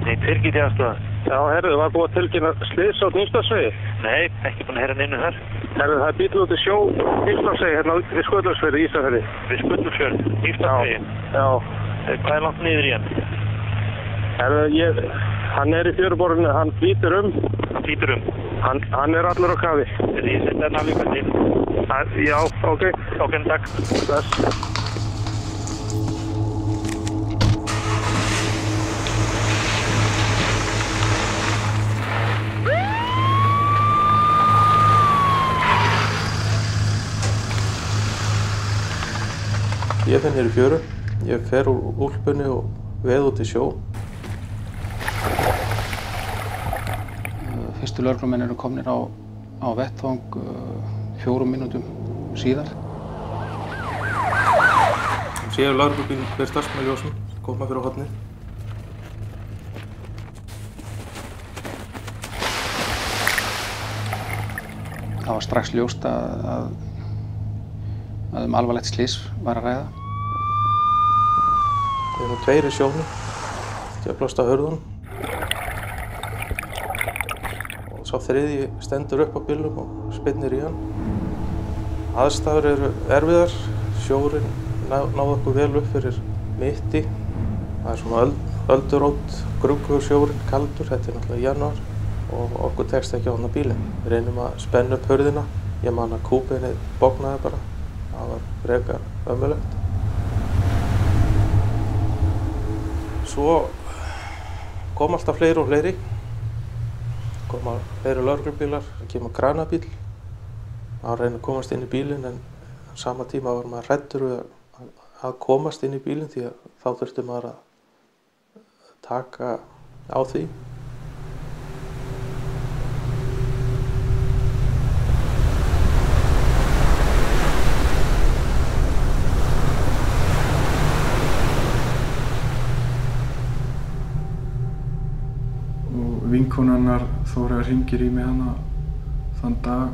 Nei, tilkynnt í aðstoða. Já, herðu, var búið að tilkynna slys á Nýftarsvegi? Nei, ekki búin að heyra neinu þar. Herðu, það bíll út í sjó Nýftarsvegi, hérna við Sköllósfirði, Ísafirði. Við Sköllósfjörð, Nýftarsvegi. Já. Hvað langt niður í hann? Herðu, hann í fjöruborðinu, hann flýtur Hann flýtur Hann allur á kafi. Ég setja hann alveg til. Já, ok. Ok, takk. Bless. Ég finn hér í fjöru, ég fer úr úlpunni og veð út í sjó. Fyrstu lögreglumenn eru komnir á vettvang 4 mínútum síðar. Séu lögreglubíl birtast með ljósum, koma fyrir á hornið. Það var strax ljóst að alvarlegt slys var að ræða. Við erum 2 í sjónum, djöflast á hurðunum. Og sá 3. stendur upp á bílnum og spinnir í hann. Aðstæður eru erfiðar, sjórinn náði okkur vel upp fyrir mitti. Það er svona öldurótt, gruggur sjórinn, kaldur, þetta er náttúrulega í janúar. Og okkur tekst ekki á hana bílinn. Við reynum að spenna upp hurðina, ég man að kúbeinið bognaði bara. Það var frekar ömurlegt. Svo kom alltaf fleiri og fleiri. Koma fleiri lögreglubílar, það kemur kranabíl. Maður reynir að komast inn í bílinn en á sama tíma var maður hræddur við að komast inn í bílinn því að þá þurfti maður að taka á því. Vinkonunnar Þóra hringir í mig hana þann dag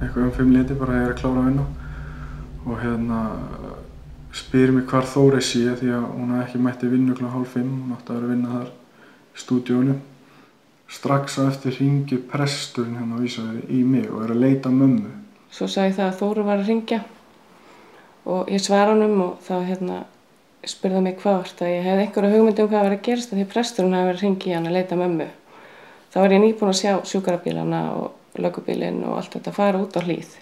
eitthvað 5 bara ég að klára að vinna og spyr mig hvar Þóra sé því að hún hafði ekki mætt í vinnu kl. 4:30, hún átti að vera að vinna þar í stúdíónu. Strax á eftir hringir presturinn hérna á Ísafirði í mig og að leita að mömmu. Svo sagði það að Þóra var að hringja og ég svara honum og þá spurði mig hvað var það. Ég hefði einhverja hugmynd hvað var að gerast því presturinn hafði verið að hringja í hann að leita að mömmu. Þá var ég nýbúin að sjá sjúkrabílana og löggubílinn og allt þetta fara út á Hlíð.